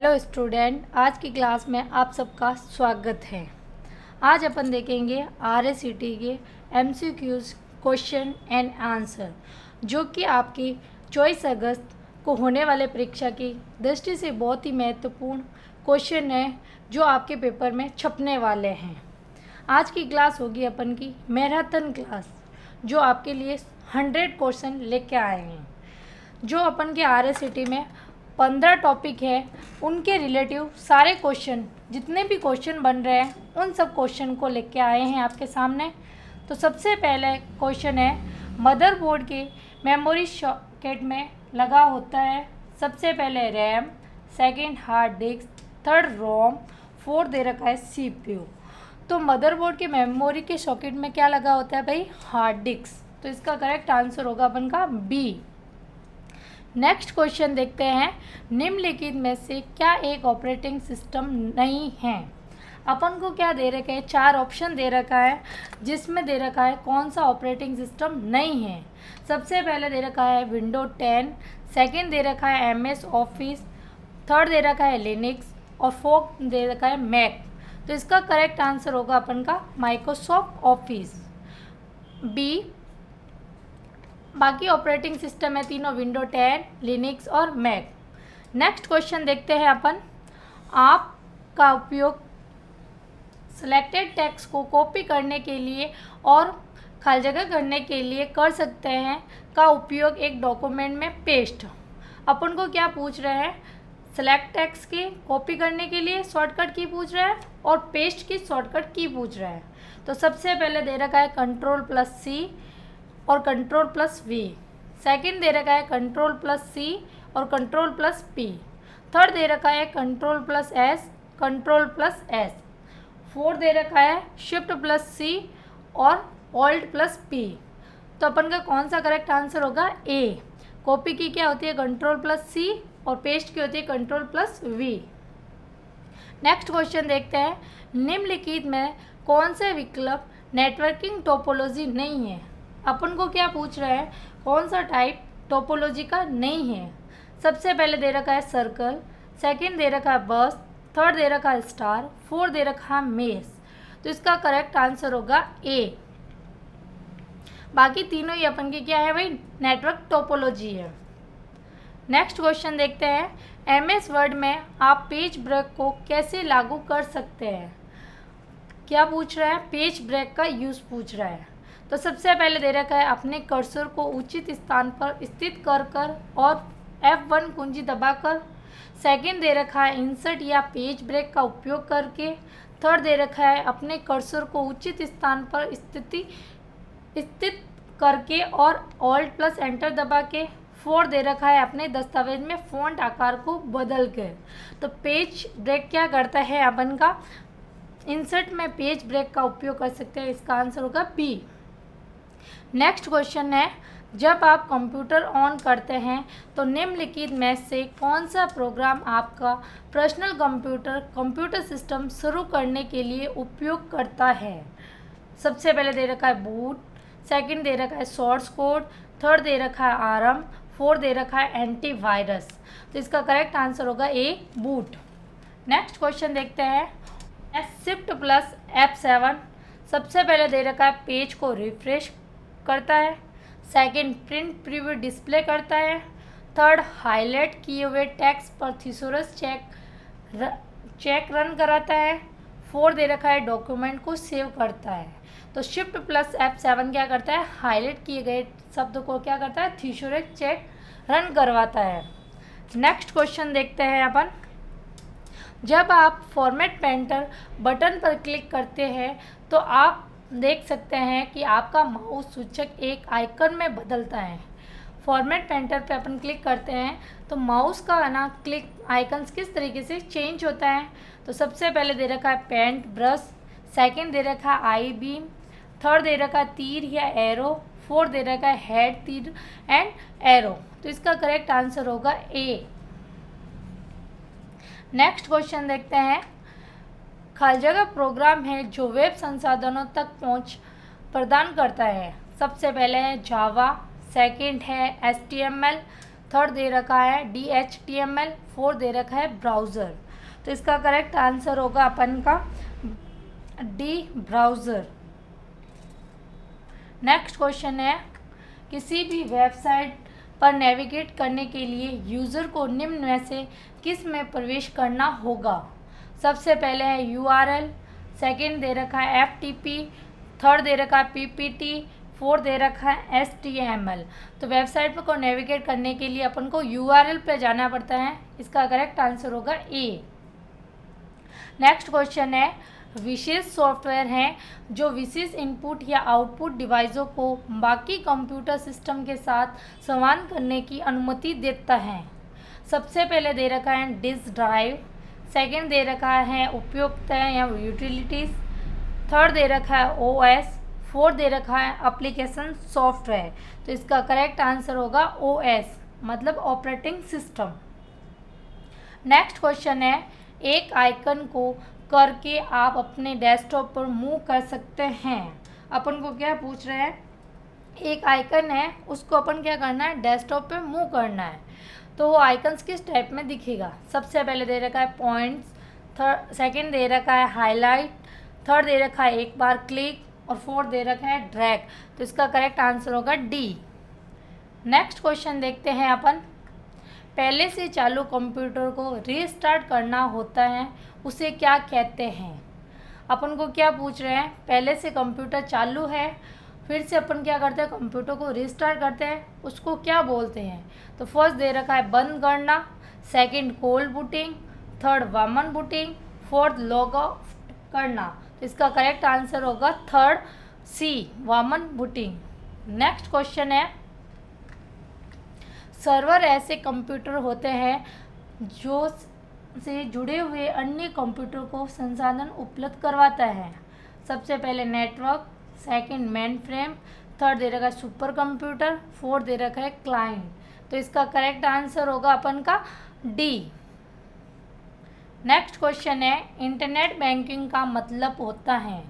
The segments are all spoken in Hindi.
हेलो स्टूडेंट, आज की क्लास में आप सबका स्वागत है। आज अपन देखेंगे RACT के MCQs क्वेश्चन एंड आंसर, जो कि आपकी 24 अगस्त को होने वाले परीक्षा की दृष्टि से बहुत ही महत्वपूर्ण क्वेश्चन है, जो आपके पेपर में छपने वाले हैं। आज की क्लास होगी अपन की मैराथन क्लास, जो आपके लिए 100 क्वेश्चन लेके आए हैं। जो अपन के RACT में 15 टॉपिक है, उनके रिलेटिव सारे क्वेश्चन, जितने भी क्वेश्चन बन रहे हैं, उन सब क्वेश्चन को लेके आए हैं आपके सामने। तो सबसे पहले क्वेश्चन है, मदरबोर्ड के मेमोरी सॉकेट में लगा होता है सबसे पहले RAM, second hard disk, third ROM, fourth दे रखा है CPU। तो मदरबोर्ड के मेमोरी के सॉकेट में क्या लगा होता है भाई? Hard disk. तो इसका करेक्ट आंसर होगा अपन का बी। नेक्स्ट क्वेश्चन देखते हैं, निम्नलिखित में से क्या एक ऑपरेटिंग सिस्टम नहीं है? अपन को क्या दे रखा है? 4 ऑप्शन दे रखा है, जिसमें दे रखा है कौन सा ऑपरेटिंग सिस्टम नहीं है। सबसे पहले दे रखा है विंडो 10, सेकंड दे रखा है MS ऑफिस, थर्ड दे रखा है लिनक्स और फोर्थ दे रखा है मैक। तो इसका करेक्ट आंसर होगा अपन का माइक्रोसॉफ्ट ऑफिस, बी। बाकी ऑपरेटिंग सिस्टम है तीनों, विंडो 10, लिनक्स और मैक। नेक्स्ट क्वेश्चन देखते हैं अपन, आपका उपयोग सिलेक्टेड टेक्स्ट को कॉपी करने के लिए और खाली जगह करने के लिए कर सकते हैं का उपयोग एक डॉक्यूमेंट में पेस्ट। अपन को क्या पूछ रहे हैं? सिलेक्ट टेक्स्ट की कॉपी करने के लिए शॉर्टकट की पूछ रहा है और पेस्ट की शॉर्टकट की पूछ रहा है। तो सबसे पहले दे रखा है Ctrl+C और Ctrl+V, सेकंड दे रखा है Ctrl+C और Ctrl+P, थर्ड दे रखा है Ctrl+S, Ctrl+S, फोर्थ दे रखा है Shift+C और Alt+P। तो अपन का कौन सा करेक्ट आंसर होगा? ए। कॉपी की क्या होती है? Ctrl+C और पेस्ट की होती है Ctrl+V। नेक्स्ट क्वेश्चन देखते हैं, निम्नलिखित में कौन से विकल्प नेटवर्किंग टोपोलॉजी नहीं है? अपन को क्या पूछ रहा है? कौन सा टाइप टोपोलॉजी का नहीं है? सबसे पहले दे रखा है सर्कल, सेकंड दे रखा है बस, थर्ड दे रखा है स्टार, फोर्थ दे रखा है मेस। तो इसका करेक्ट आंसर होगा ए। बाकी तीनों ही अपन की क्या है भाई? नेटवर्क टोपोलॉजी है। नेक्स्ट क्वेश्चन देखते हैं, MS वर्ड में आप पेज ब्रेक को कैसे लागू कर सकते हैं? क्या पूछ रहा है? पेज ब्रेक का यूज़ पूछ रहा है। तो सबसे पहले दे रखा है अपने कर्सर को उचित स्थान पर स्थित कर और F1 कुंजी दबाकर, सेकंड दे रखा है इंसर्ट या पेज ब्रेक का उपयोग करके, थर्ड दे रखा है अपने कर्सर को उचित स्थान पर स्थित करके और Alt+Enter दबा के, फोर्थ दे रखा है अपने दस्तावेज में फ़ॉन्ट आकार को बदल के। तो पेज ब्रेक क्या करता है? अपन का इंसर्ट में पेज ब्रेक का उपयोग कर सकते हैं। इसका आंसर होगा बी। नेक्स्ट क्वेश्चन है, जब आप कंप्यूटर ऑन करते हैं तो निम्नलिखित में से कौन सा प्रोग्राम आपका पर्सनल कंप्यूटर सिस्टम शुरू करने के लिए उपयोग करता है? सबसे पहले दे रखा है बूट, सेकंड दे रखा है सोर्स कोड, थर्ड दे रखा है आरएम, फोर्थ दे रखा है एंटीवायरस। तो इसका करेक्ट आंसर होगा ए, बूट। नेक्स्ट क्वेश्चन देखते हैं, Shift+F7 सबसे पहले दे रखा है पेज को रिफ्रेश करता है, सेकंड प्रिंट प्रीव्यू डिस्प्ले करता है, थर्ड हाईलाइट किए हुए टेक्स्ट पर थिसोरस चेक रन कराता है, फोर्थ दे रखा है डॉक्यूमेंट को सेव करता है। तो Shift+F7 क्या करता है? हाईलाइट किए गए शब्द को क्या करता है? थिसोरस चेक रन करवाता है। नेक्स्ट क्वेश्चन देखते हैं अपन, जब आप फॉर्मेट पेंटर बटन पर क्लिक करते हैं तो आप देख सकते हैं कि आपका माउस सूचक एक आइकन में बदलता है। फॉर्मेट पेंटर पे अपन क्लिक करते हैं तो माउस का ना क्लिक आइकन्स किस तरीके से चेंज होता है? तो सबसे पहले दे रखा है पेंट ब्रश, सेकंड दे रखा है आई बीम, थर्ड दे रखा है तीर या एरो, फोर्थ दे रखा है हेड तीर एंड एरो। तो इसका करेक्ट आंसर होगा ए। नेक्स्ट क्वेश्चन देखते हैं, खाली जगह प्रोग्राम है जो वेब संसाधनों तक पहुंच प्रदान करता है। सबसे पहले है जावा, सेकंड है HTML, थर्ड दे रखा है DHTML, फोर्थ दे रखा है ब्राउज़र। तो इसका करेक्ट आंसर होगा अपन का डी, ब्राउज़र। नेक्स्ट क्वेश्चन है, किसी भी वेबसाइट पर नेविगेट करने के लिए यूज़र को निम्न में से किस में प्रवेश करना होगा? सबसे पहले है URL, सेकंड दे रखा है FTP, थर्ड दे रखा है PPT, फोर्थ दे रखा है HTML। तो वेबसाइट पर को नेविगेट करने के लिए अपन को URL पे जाना पड़ता है। इसका करेक्ट आंसर होगा A। नेक्स्ट क्वेश्चन है, विशेष सॉफ्टवेयर हैं जो विशेष इनपुट या आउटपुट डिवाइसों को बाकी कंप्यूटर सिस्टम के साथ संवाद करने की अनुमति देता है। सबसे पहले दे रखा है डिस्क ड्राइव, सेकंड दे रखा है उपयोगिता या यूटिलिटीज़, थर्ड दे रखा है OS, फोर्थ दे रखा है एप्लीकेशन सॉफ्टवेयर। तो इसका करेक्ट आंसर होगा OS, मतलब ऑपरेटिंग सिस्टम। नेक्स्ट क्वेश्चन है, एक आइकन को करके आप अपने डेस्कटॉप पर मूव कर सकते हैं। अपन को क्या पूछ रहे हैं, एक आइकन है उसको अपन क्या करना है, डेस्कटॉप पे मूव करना है। तो वो आइकन्स किस टाइप में दिखेगा? सबसे पहले दे रखा है पॉइंट्स, सेकंड दे रखा है हाईलाइट, थर्ड दे रखा है एक बार क्लिक और फोर्थ दे रखा है ड्रैग। तो इसका करेक्ट आंसर होगा डी। नेक्स्ट क्वेश्चन देखते हैं अपन, पहले से चालू कंप्यूटर को रीस्टार्ट करना होता है, उसे क्या कहते हैं? अपन को क्या पूछ रहे हैं, पहले से कंप्यूटर चालू है, फिर से अपन क्या करते हैं, कंप्यूटर को रीस्टार्ट करते हैं, उसको क्या बोलते हैं? तो फर्स्ट दे रखा है बंद करना, second cold booting, third warm booting, fourth log off करना। तो इसका करेक्ट आंसर होगा third C, warm booting. Next question है, सर्वर ऐसे कंप्यूटर होते हैं जो से जुड़े हुए अन्य कंप्यूटर को संसाधन उपलब्ध करवाता है। सबसे पहले network, second mainframe, third दे रखा है सुपर कंप्यूटर, फोर्थ दे रखा है क्लाइंट। तो इसका करेक्ट आंसर होगा अपन का डी। नेक्स्ट क्वेश्चन है, इंटरनेट बैंकिंग का मतलब होता है,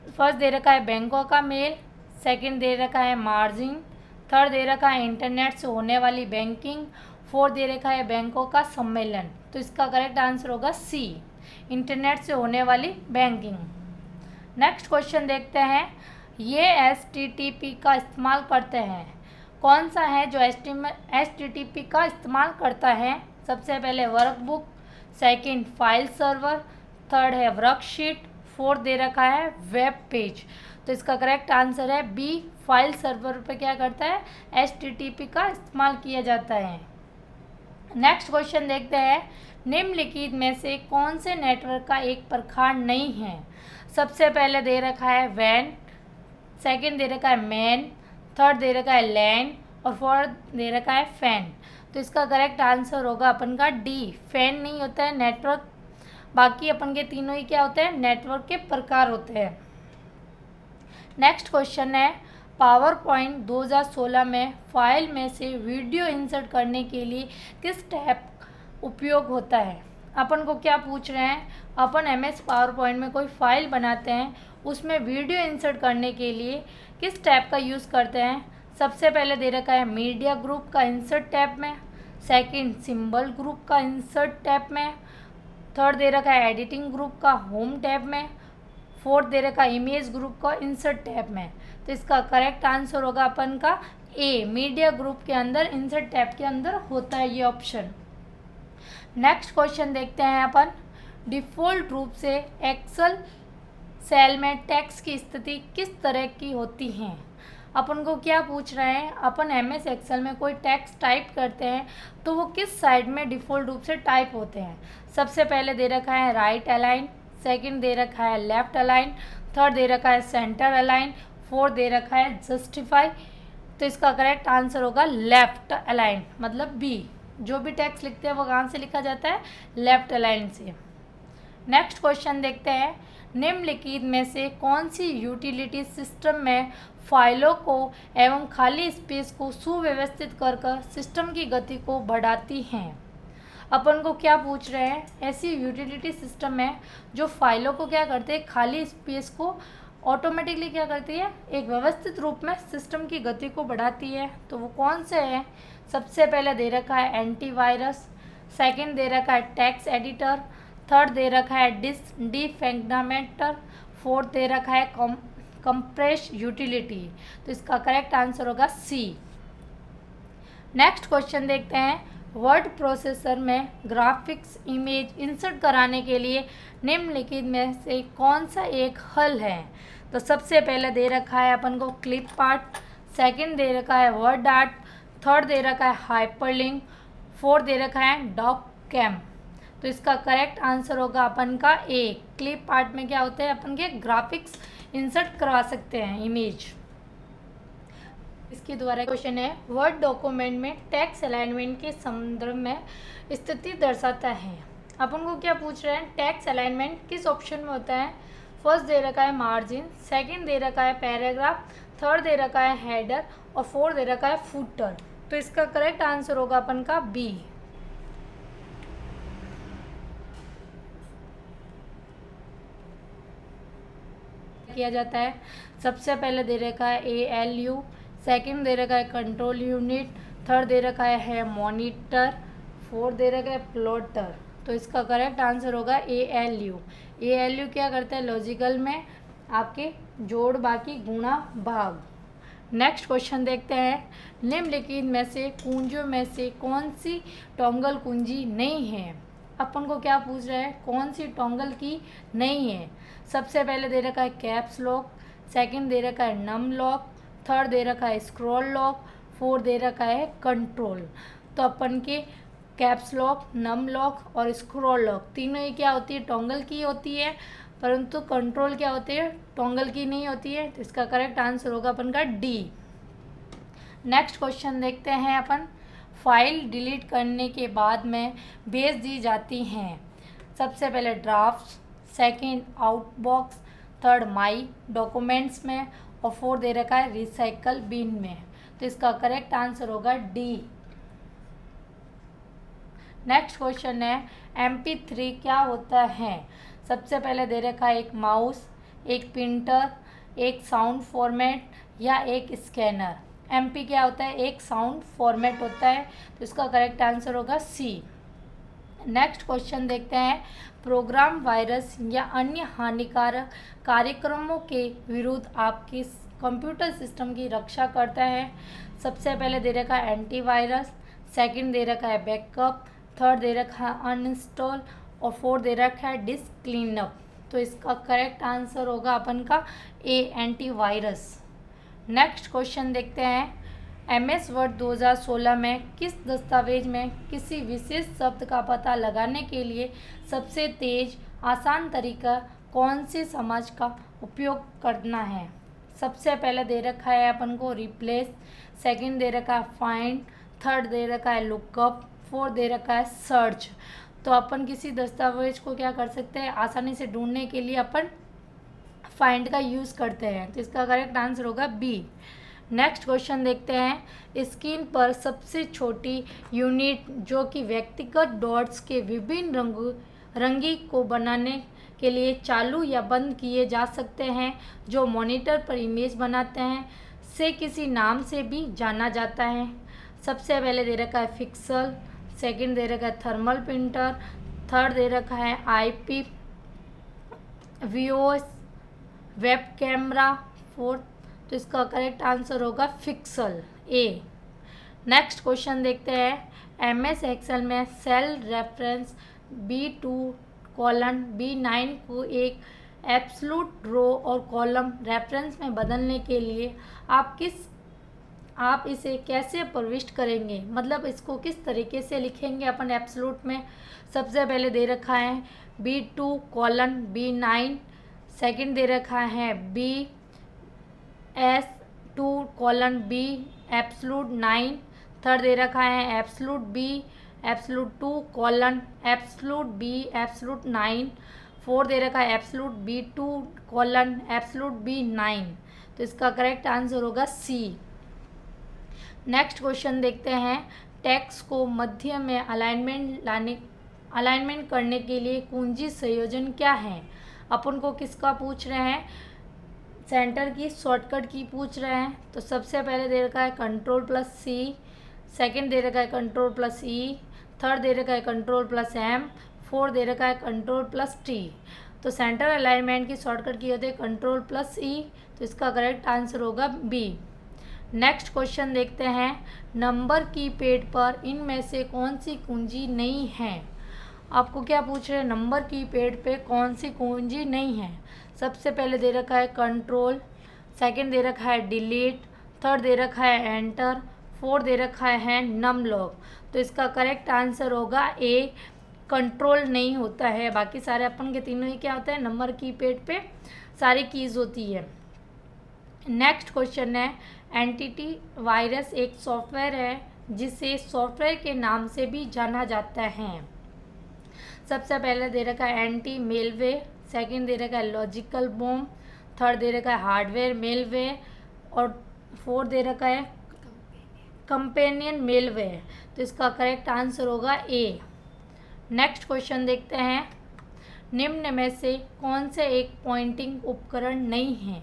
फर्स्ट दे रखा है बैंकों का मेल, सेकंड दे रखा है मार्जिन, थर्ड दे रखा है इंटरनेट से होने वाली बैंकिंग, फोर्थ दे रखा है बैंकों का सम्मेलन। तो इसका करेक्ट आंसर होगा सी, इंटरनेट से होने वाली बैंकिंग। नेक्स्ट क्वेश्चन देखते हैं, ये HTTP का इस्तेमाल करते हैं, कौन सा है जो HTTP का इस्तेमाल करता है? सबसे पहले workbook, second file server, third है वर्कशीट, फोर्थ दे रखा है वेब पेज। तो इसका करेक्ट आंसर है बी, फाइल सर्वर पे क्या करता है, HTTP का इस्तेमाल किया जाता है। नेक्स्ट क्वेश्चन देखते हैं, निम्नलिखित में से कौन से नेटवर्क का एक प्रकार नहीं है? सबसे पहले दे रखा है वैन, सेकंड दे रखा है मैन, थर्ड दे रखा है लैन और फोर्थ दे रखा है फैन। तो इसका करेक्ट आंसर होगा अपन का डी, फैन नहीं होता है नेटवर्क, बाकी अपन के तीनों ही क्या होते हैं, नेटवर्क के प्रकार होते हैं। नेक्स्ट क्वेश्चन है, पावर पॉइंट 2016 में फाइल में से वीडियो इंसर्ट करने के लिए किस टैब उपयोग होता है? अपन को क्या पूछ रहे हैं, अपन MS पावर पॉइंट में कोई फाइल बनाते हैं, उसमें वीडियो इंसर्ट करने के लिए किस टैब का यूज़ करते हैं? सबसे पहले दे रखा है मीडिया ग्रुप का इंसर्ट टैब में, सेकंड सिंबल ग्रुप का इंसर्ट टैब में, थर्ड दे रखा है एडिटिंग ग्रुप का होम टैब में, फोर्थ दे रखा है इमेज ग्रुप का इंसर्ट टैब में। तो इसका करेक्ट आंसर होगा अपन का ए, मीडिया ग्रुप के अंदर इंसर्ट टैब के अंदर होता है ये ऑप्शन। नेक्स्ट क्वेश्चन देखते हैं अपन, डिफ़ॉल्ट रूप से एक्सेल सेल में टेक्स्ट की स्थिति किस तरह की होती हैं? अपन को क्या पूछ रहे हैं, अपन MS एक्सेल में कोई टेक्स्ट टाइप करते हैं तो वो किस साइड में डिफ़ॉल्ट रूप से टाइप होते हैं? सबसे पहले दे रखा है राइट अलाइन, सेकंड दे रखा है लेफ़्ट अलाइन, थर्ड दे रखा है सेंटर अलाइन, फोर्थ दे रखा है जस्टिफाई। तो इसका करेक्ट आंसर होगा लेफ़्ट अलाइन, मतलब बी। जो भी टेक्स्ट लिखते हैं वो कहाँ से लिखा जाता है, लेफ़्ट अलाइन से। नेक्स्ट क्वेश्चन देखते हैं, निम्नलिखित में से कौन सी यूटिलिटी सिस्टम में फाइलों को एवं खाली स्पेस को सुव्यवस्थित कर सिस्टम की गति को बढ़ाती हैं? अपन को क्या पूछ रहे हैं, ऐसी यूटिलिटी सिस्टम है जो फाइलों को क्या करते हैं, खाली स्पेस को ऑटोमेटिकली क्या करती है, एक व्यवस्थित रूप में सिस्टम की गति को बढ़ाती है। तो वो कौन से है? सबसे पहले दे रखा है एंटीवायरस, सेकंड दे रखा है टेक्स्ट एडिटर, थर्ड दे रखा है डिफेक्टामेटर, फोर्थ दे रखा है कंप्रेस यूटिलिटी। तो इसका करेक्ट आंसर होगा सी। नेक्स्ट क्वेश्चन देखते हैं, वर्ड प्रोसेसर में ग्राफिक्स इमेज इंसर्ट कराने के लिए निम्नलिखित में से कौन सा एक हल है। तो सबसे पहले दे रखा है अपन को क्लिप पार्ट, सेकंड दे रखा है वर्ड आर्ट, थर्ड दे रखा है हाइपरलिंक, फोर्थ दे रखा है डॉक कैम। तो इसका करेक्ट आंसर होगा अपन का ए। क्लिप पार्ट में क्या होता है, अपन के ग्राफिक्स इंसर्ट करवा सकते हैं इमेज। इसके द्वारा क्वेश्चन है, वर्ड डॉक्यूमेंट में टेक्स्ट अलाइनमेंट के संदर्भ में स्थिति दर्शाता है। अपन को क्या पूछ रहे हैं, टेक्स्ट अलाइनमेंट किस ऑप्शन में होता है। फर्स्ट दे रखा है मार्जिन, सेकंड दे रखा है पैराग्राफ, थर्ड दे रखा है हेडर और फोर्थ दे रखा है फुटर। तो इसका करेक्ट आंसर होगा अपन का बी। किया जाता है, सबसे पहले दे रखा है ALU, सेकंड दे रखा है कंट्रोल यूनिट, थर्ड दे रखा है मॉनिटर, फोर्थ दे रखा है प्लॉटर। तो इसका करेक्ट आंसर होगा ALU। ALU क्या करता है, लॉजिकल में आपके जोड़ बाकी गुणा भाग। नेक्स्ट क्वेश्चन देखते हैं, निम्नलिखित में से कुंजियों में से कौन सी टॉगल कुंजी नहीं है। अपन को क्या पूछ रहा है, कौन सी टॉगल की नहीं है। सबसे पहले दे रखा है कैप्स लॉक, सेकंड दे रखा है नम लॉक, थर्ड दे रखा है स्क्रॉल लॉक, फोर्थ दे रखा है कंट्रोल। तो अपन के कैप्स लॉक, नम लॉक और स्क्रॉल लॉक तीनों ही क्या होती है, टॉगल की होती है, परंतु कंट्रोल क्या होती है, टॉगल की नहीं होती है। तो इसका करेक्ट आंसर होगा अपन का डी। नेक्स्ट क्वेश्चन देखते हैं अपन, फाइल डिलीट करने के बाद में भेज दी जाती हैं। सबसे पहले ड्राफ्ट, सेकंड आउटबॉक्स, थर्ड माई डॉक्यूमेंट्स में और फोर्थ दे रखा है रिसाइकल बिन में। तो इसका करेक्ट आंसर होगा डी। नेक्स्ट क्वेश्चन है, MP3 क्या होता है। सबसे पहले दे रखा है एक माउस, एक प्रिंटर, एक साउंड फॉर्मेट या एक स्कैनर। MP क्या होता है, एक साउंड फॉर्मेट होता है। तो इसका करेक्ट आंसर होगा सी। नेक्स्ट क्वेश्चन देखते हैं, प्रोग्राम वायरस या अन्य हानिकारक कार्यक्रमों के विरुद्ध आपके कंप्यूटर सिस्टम की रक्षा करता है। सबसे पहले दे रखा है एंटीवायरस, सेकंड दे रखा है बैकअप, थर्ड दे रखा है अनइंस्टॉल और फोर्थ दे रखा है डिस्क क्लीनअप। तो इसका करेक्ट आंसर होगा अपन का ए, एंटीवायरस। नेक्स्ट क्वेश्चन देखते हैं, MS वर्ड 2016 में किस दस्तावेज में किसी विशेष शब्द का पता लगाने के लिए सबसे तेज आसान तरीका कौन से समाज का उपयोग करना है। सबसे पहले दे रखा है अपन को रिप्लेस, सेकंड दे रखा है फाइंड, थर्ड दे रखा है लुकअप, फोर्थ दे रखा है सर्च। तो अपन किसी दस्तावेज को क्या कर सकते हैं, आसानी से ढूंढने के लिए अपन फाइंड का यूज़ करते हैं। तो इसका करेक्ट आंसर होगा बी। नेक्स्ट क्वेश्चन देखते हैं, स्क्रीन पर सबसे छोटी यूनिट जो कि व्यक्तिगत डॉट्स के विभिन्न रंगी को बनाने के लिए चालू या बंद किए जा सकते हैं, जो मॉनिटर पर इमेज बनाते हैं, से किसी नाम से भी जाना जाता है। सबसे पहले दे रखा है पिक्सल, सेकंड दे रखा है थर्मल प्रिंटर, थर्ड दे रखा है IP VOS web camera, fourth. तो इसका करेक्ट आंसर होगा पिक्सल ए। नेक्स्ट क्वेश्चन देखते हैं, MS एक्सेल में सेल रेफरेंस B2:B9 को एक एब्सोल्यूट रो और कॉलम रेफरेंस में बदलने के लिए आप इसे कैसे प्रविष्ट करेंगे, मतलब इसको किस तरीके से लिखेंगे अपन एब्सोल्यूट में। सबसे पहले दे रखा है B2:B9, सेकंड दे रखा है BS2:B एब्सोल्यूट 9, थर्ड दे रखा है absolute B absolute absolute B absolute 9, fourth दे रखा है एब्सोल्यूट B2:एब्सोल्यूट B9। तो इसका करेक्ट आंसर होगा सी। नेक्स्ट क्वेश्चन देखते हैं, टेक्स्ट को मध्य में अलाइनमेंट करने के लिए कुंजी संयोजन क्या है। अपन को किसका पूछ रहे हैं, सेंटर की शॉर्टकट की पूछ रहे हैं। तो सबसे पहले दे रखा है Ctrl+C, सेकंड दे रखा है कंट्रोल प्लस ई, थर्ड दे रखा है कंट्रोल प्लस एम, फोर्थ दे रखा है कंट्रोल प्लस टी। तो सेंटर अलाइनमेंट की शॉर्टकट की होती है कंट्रोल प्लस ई, तो इसका करेक्ट आंसर होगा बी। नेक्स्ट क्वेश्चन देखते हैं, नंबर की पैड पर इनमें से कौन सी कुंजी नहीं है। आपको क्या पूछ रहे हैं, नंबर की पैड पे कौन सी कुंजी नहीं है। सबसे पहले दे रखा है कंट्रोल, सेकंड दे रखा है डिलीट, थर्ड दे रखा है एंटर, फोर्थ दे रखा है नम लॉक। तो इसका करेक्ट आंसर होगा ए, कंट्रोल नहीं होता है। बाकी सारे अपन के तीनों ही क्या होता है, नंबर की पैड पे सारी कीज़ होती है। नेक्स्ट क्वेश्चन है, एंटिटी वायरस एक सॉफ्टवेयर है जिसे सॉफ्टवेयर के नाम से भी जाना जाता है। सबसे पहले दे रखा है एंटी मेलवेयर, सेकंड दे रखा है लॉजिकल बॉम्ब, थर्ड दे रखा है हार्डवेयर मेलवेयर और फोर्थ दे रखा है कंपेनियन मेलवेयर। तो इसका करेक्ट आंसर होगा ए। नेक्स्ट क्वेश्चन देखते हैं, निम्न में से कौन से एक पॉइंटिंग उपकरण नहीं है।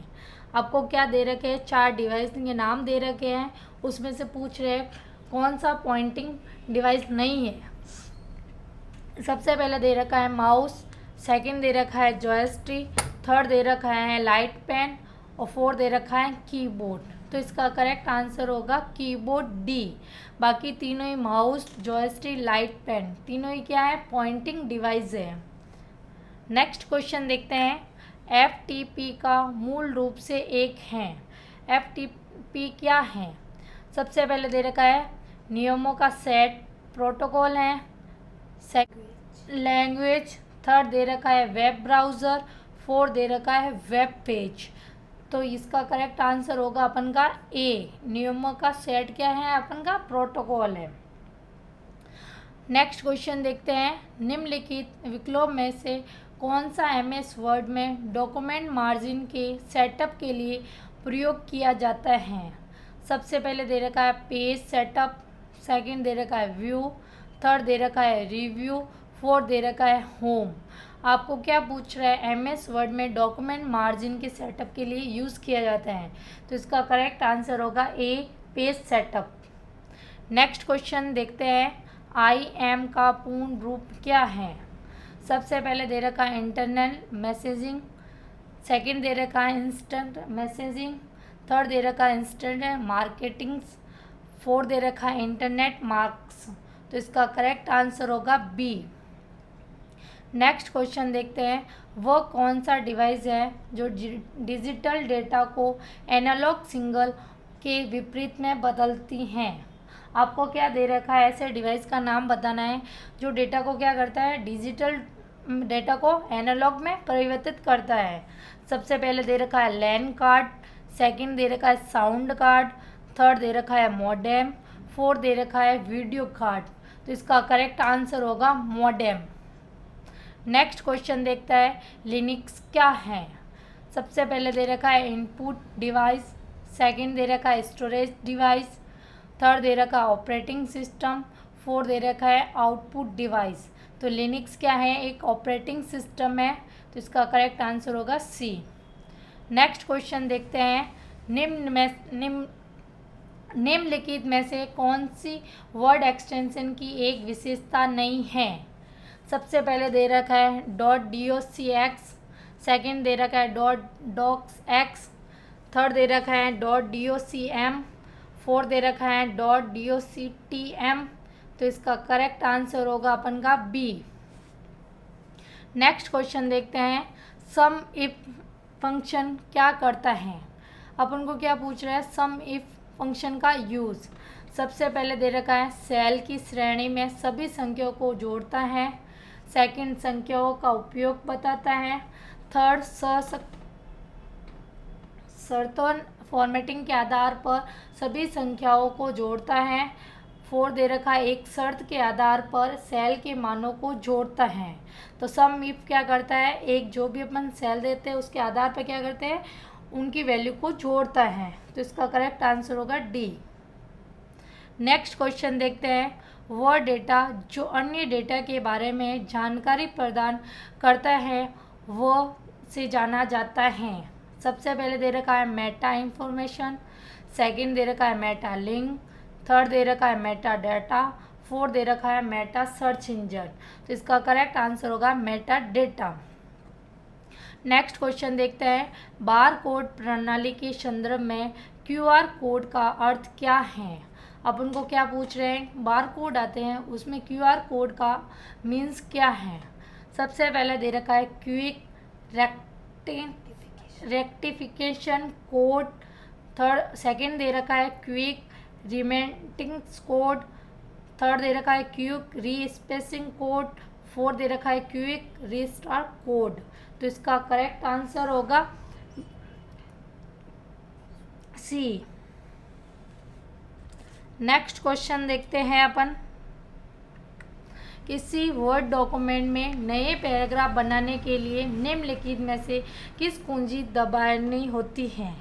आपको क्या दे रखे हैं, 4 डिवाइस के नाम दे रखे हैं, उसमें से पूछ रहे हैं कौन सा पॉइंटिंग डिवाइस नहीं है। सबसे पहले दे रखा है माउस, सेकंड दे रखा है जॉयस्टिक, थर्ड दे रखा है लाइट पेन और फोर्थ दे रखा है कीबोर्ड। तो इसका करेक्ट आंसर होगा कीबोर्ड डी। बाकी तीनों ही माउस, जॉयस्टिक, लाइट पेन तीनों ही क्या है, पॉइंटिंग डिवाइस है। नेक्स्ट क्वेश्चन देखते हैं, FTP का मूल रूप से एक है। FTP क्या है। सबसे पहले दे रखा है नियमों का सेट, प्रोटोकॉल है, लैंग्वेज, थर्ड दे रखा है वेब ब्राउज़र, फोर्थ दे रखा है वेब पेज। तो इसका करेक्ट आंसर होगा अपन का ए, नियमों का सेट क्या है, अपन का प्रोटोकॉल है। नेक्स्ट क्वेश्चन देखते हैं, निम्नलिखित विकल्पों में से कौन सा MS वर्ड में डॉक्यूमेंट मार्जिन के सेटअप के लिए प्रयोग किया जाता है। सबसे पहले दे रखा है पेज सेटअप, सेकंड दे रखा है व्यू, थर्ड दे रखा है रिव्यू, फोर्थ दे रखा है होम। आपको क्या पूछ रहा है, MS वर्ड में डॉक्यूमेंट मार्जिन के सेटअप के लिए यूज़ किया जाता है। तो इसका करेक्ट आंसर होगा ए, पेज सेटअप। नेक्स्ट क्वेश्चन देखते हैं, IM का पूर्ण रूप क्या है। सबसे पहले दे रखा है इंटरनल मैसेजिंग, सेकंड दे रखा है इंस्टेंट मैसेजिंग, थर्ड दे रखा है इंस्टेंट मार्केटिंग, फोर्थ दे रखा है इंटरनेट मार्क्स। तो इसका करेक्ट आंसर होगा बी। नेक्स्ट क्वेश्चन देखते हैं, वह कौन सा डिवाइस है जो डिजिटल डेटा को एनालॉग सिग्नल के विपरीत में बदलती हैं। आपको क्या दे रखा है, ऐसे डिवाइस का नाम बताना है जो डेटा को क्या करता है, डिजिटल डेटा को एनालॉग में परिवर्तित करता है। सबसे पहले दे रखा है लैन कार्ड, सेकंड दे रखा है साउंड कार्ड, थर्ड दे रखा है मॉडेम, फोर्थ दे रखा है वीडियो कार्ड। तो इसका करेक्ट आंसर होगा मॉडेम। नेक्स्ट क्वेश्चन देखता है, लिनक्स क्या है। सबसे पहले दे रखा है इनपुट डिवाइस, सेकंड दे रखा है स्टोरेज डिवाइस, थर्ड दे रखा है ऑपरेटिंग सिस्टम, फोर्थ दे रखा है आउटपुट डिवाइस। तो लिनक्स क्या है, एक ऑपरेटिंग सिस्टम है। तो इसका करेक्ट आंसर होगा सी। नेक्स्ट क्वेश्चन देखते हैं, निम्नलिखित में से कौन सी वर्ड एक्सटेंशन की एक विशेषता नहीं है। सबसे पहले दे रखा है .docx, सेकंड दे रखा है .docx, थर्ड दे रखा है .docm, फोर्थ दे रखा है .doctm। तो इसका करेक्ट आंसर होगा अपन का बी। नेक्स्ट क्वेश्चन देखते हैं, सम इफ फंक्शन क्या करता है। अपन को क्या पूछ रहा है, सम इफ फंक्शन का यूज़। सबसे पहले दे रखा है सेल की श्रेणी में सभी संख्याओं को जोड़ता है, सेकंड संख्याओं का उपयोग बताता है, थर्ड शर्तों फॉर्मेटिंग के आधार पर सभी संख्याओं को जोड़ता है, फोर्थ दे रखा है एक शर्त के आधार पर सेल के मानों को जोड़ता है। तो सम इफ क्या करता है, एक जो भी अपन सेल देते हैं उसके आधार पर क्या करते हैं, उनकी वैल्यू को जोड़ता है। तो इसका करेक्ट आंसर होगा डी। नेक्स्ट क्वेश्चन देखते हैं, वह डेटा जो अन्य डेटा के बारे में जानकारी प्रदान करता है वह से जाना जाता है। सबसे पहले दे रखा है मेटा इंफॉर्मेशन, सेकंड दे रखा है मेटा लिंक, थर्ड दे रखा है मेटा डाटा, फोर्थ दे रखा है मेटा सर्च इंजन। तो इसका करेक्ट आंसर होगा मेटा डेटा। नेक्स्ट क्वेश्चन देखते हैं, बार कोड प्रणाली के संदर्भ में क्यूआर कोड का अर्थ क्या है। अपन को क्या पूछ रहे हैं, बार कोड आते हैं उसमें क्यूआर कोड का मीन्स क्या है। सबसे पहले दे रखा है क्विक रेक्टिफिकेशन कोड, सेकंड दे रखा है क्विक रिमेंटिंग कोड, थर्ड दे रखा है क्विक रीस्पेसिंग कोड, फोर्थ दे रखा है क्विक रीस्टार्ट कोड। तो इसका करेक्ट आंसर होगा सी। नेक्स्ट क्वेश्चन देखते हैं अपन, किसी वर्ड डॉक्यूमेंट में नए पैराग्राफ बनाने के लिए निम्नलिखित में से किस कुंजी दबानी होती है।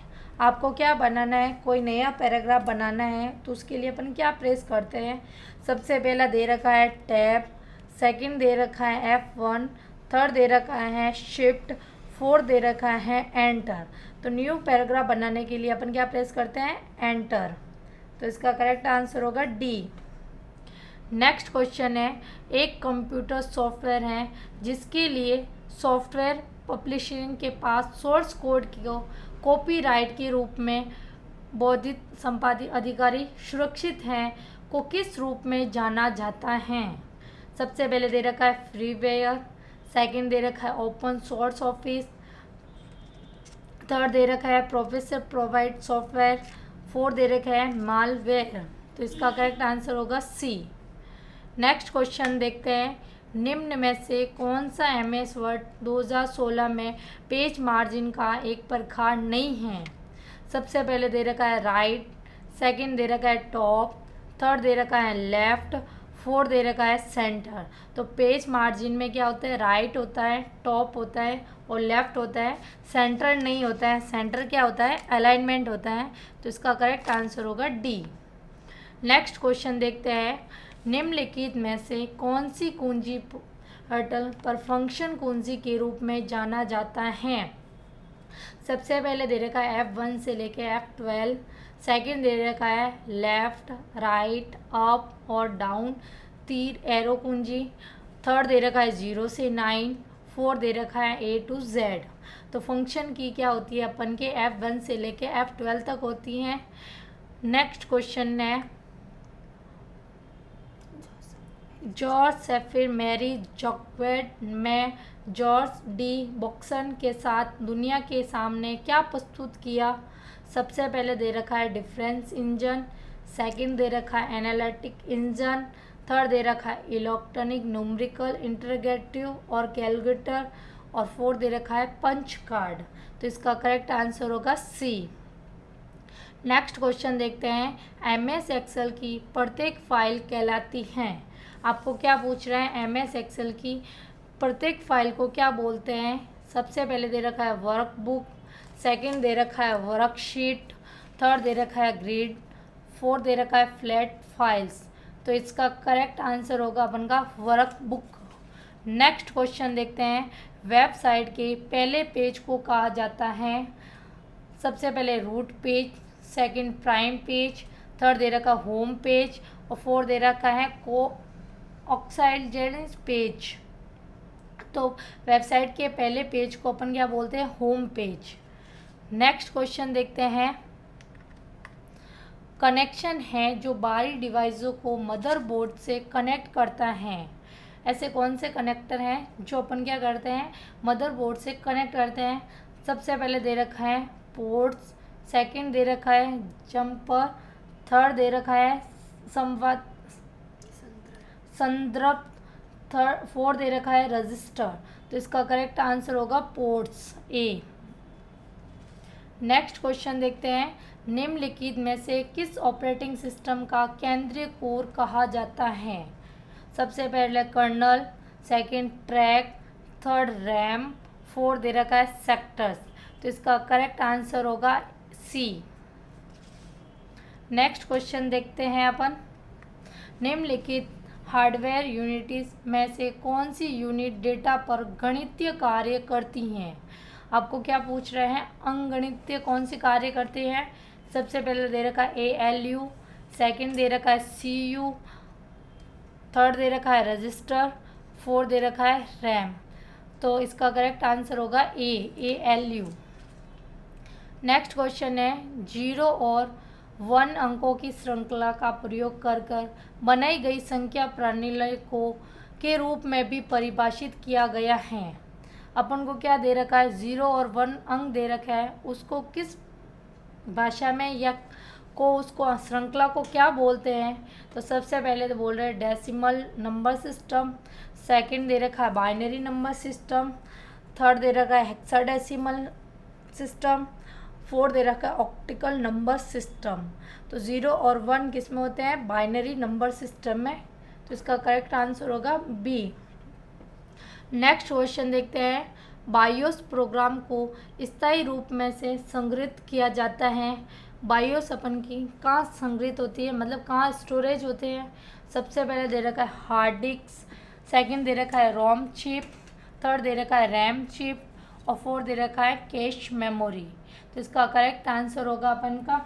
आपको क्या बनाना है, कोई नया पैराग्राफ बनाना है तो उसके लिए अपन क्या प्रेस करते हैं। सबसे पहला दे रखा है टैब, सेकंड दे रखा है F1, थर्ड दे रखा है शिफ्ट, फोर्थ दे रखा है एंटर। तो न्यू पैराग्राफ बनाने के लिए अपन क्या प्रेस करते हैं, एंटर। तो इसका करेक्ट आंसर होगा डी। नेक्स्ट क्वेश्चन है, एक कंप्यूटर सॉफ्टवेयर है जिसके लिए सॉफ्टवेयर पब्लिशिंग के पास सोर्स कोड को कॉपीराइट के रूप में बौद्धिक संपदा अधिकारी सुरक्षित हैं को किस रूप में जाना जाता है। सबसे पहले दे रखा है फ्रीवेयर, सेकंड दे रखा है ओपन सोर्स ऑफिस, थर्ड दे रखा है प्रोफेसर प्रोवाइड सॉफ्टवेयर, फोर्थ दे रखा है मालवेयर। तो इसका करेक्ट आंसर होगा सी। नेक्स्ट क्वेश्चन देखते हैं, निम्न में से कौन सा MS वर्ड 2016 में पेज मार्जिन का एक प्रकार नहीं है। सबसे पहले दे रखा है राइट, सेकंड दे रखा है टॉप, थर्ड दे रखा है लेफ्ट, फोर्थ दे रखा है सेंटर। तो पेज मार्जिन में क्या होता है, राइट होता है, टॉप होता है और लेफ्ट होता है, सेंटर नहीं होता है। सेंटर क्या होता है, अलाइनमेंट होता है। तो इसका करेक्ट आंसर होगा डी। नेक्स्ट क्वेश्चन देखते हैं, निम्नलिखित में से कौन सी कुंजी पोर्टल पर फंक्शन कुंजी के रूप में जाना जाता है। सबसे पहले दे रखा है F1 से लेके F12, सेकंड दे रखा है लेफ्ट, राइट, अप और डाउन तीर एरो कुंजी, थर्ड दे रखा है 0 से 9, फोर्थ दे रखा है A to Z। तो फंक्शन की क्या होती है अपन के F1 से लेके F12 तक होती हैं। नेक्स्ट क्वेश्चन है, जॉर्ज सेफिर मैरी जॉक्वेट में जॉर्ज डी बॉक्सन के साथ दुनिया के सामने क्या प्रस्तुत किया। सबसे पहले दे रखा है डिफरेंस इंजन, सेकंड दे रखा है एनालिटिक इंजन, थर्ड दे रखा है इलेक्ट्रॉनिक न्यूमेरिकल इंटीग्रेटिव और कैलकुलेटर और फोर्थ दे रखा है पंच कार्ड। तो इसका करेक्ट आंसर होगा सी। नेक्स्ट क्वेश्चन देखते हैं, MS एक्सेल की प्रत्येक फाइल कहलाती हैं। आपको क्या पूछ रहे हैं, MS एक्सेल की प्रत्येक फाइल को क्या बोलते हैं। सबसे पहले दे रखा है वर्कबुक, सेकंड दे रखा है वर्कशीट, थर्ड दे रखा है ग्रिड, फोर्थ दे रखा है फ्लैट फाइल्स। तो इसका करेक्ट आंसर होगा अपन का वर्कबुक। नेक्स्ट क्वेश्चन देखते हैं, वेबसाइट के पहले पेज को कहा जाता है। सबसे पहले root page, second prime page, third दे रखा होम पेज और फोर्थ दे रखा है को ऑक्साइड पेज। तो वेबसाइट के पहले पेज को अपन क्या बोलते हैं, होम पेज। नेक्स्ट क्वेश्चन देखते हैं, कनेक्शन है जो बाहरी डिवाइसों को मदरबोर्ड से कनेक्ट करता है। ऐसे कौन से कनेक्टर हैं जो अपन क्या करते हैं, मदरबोर्ड से कनेक्ट करते हैं। सबसे पहले दे रखा है पोर्ट्स, सेकंड दे रखा है जंपर, थर्ड दे रखा है संदर्भ, थर्ड फोर्थ दे रखा है रजिस्टर। तो इसका करेक्ट आंसर होगा पोर्ट्स ए। नेक्स्ट क्वेश्चन देखते हैं, निम्नलिखित में से किस ऑपरेटिंग सिस्टम का केंद्रीय कोर कहा जाता है। सबसे पहले kernel, second track, third RAM, fourth दे रखा है सेक्टर्स। तो इसका करेक्ट आंसर होगा सी। नेक्स्ट क्वेश्चन देखते हैं अपन, निम्नलिखित हार्डवेयर यूनिट्स में से कौन सी यूनिट डेटा पर गणितीय कार्य करती हैं। आपको क्या पूछ रहे हैं, अंकगणितीय कौन सी कार्य करते हैं। सबसे पहले दे रखा है ALU, सेकंड दे रखा है CU, थर्ड दे रखा है रजिस्टर, फोर्थ दे रखा है रैम। तो इसका करेक्ट आंसर होगा ALU। नेक्स्ट क्वेश्चन है 0 और 1 अंकों की श्रृंखला का प्रयोग कर कर बनाई गई संख्या प्रणाली को के रूप में भी परिभाषित किया गया है। अपन को क्या दे रखा है, 0 और 1 अंक दे रखा है, उसको किस भाषा में या को उसको श्रृंखला को क्या बोलते हैं। तो सबसे पहले तो बोल रहे हैं डेसिमल नंबर सिस्टम, सेकंड दे रखा है बाइनरी नंबर सिस्टम, थर्ड दे रखा है हेक्साडेसिमल सिस्टम, फोर्थ दे रखा है ऑक्टिकल नंबर सिस्टम। तो 0 और 1 किस में होते हैं, बाइनरी नंबर सिस्टम में। तो इसका करेक्ट आंसर होगा B। नेक्स्ट क्वेश्चन देखते हैं, बायोस प्रोग्राम को स्थायी रूप में से संग्रहित किया जाता है। बायोस अपन की कहाँ संग्रहित होती है, मतलब कहाँ स्टोरेज होते हैं। सबसे पहले दे रखा है हार्ड डिस्क, सेकंड दे रखा है रोम चिप, थर्ड दे रखा है रैम चिप और फोर्थ दे रखा है कैश मेमोरी। तो इसका करेक्ट आंसर होगा अपन का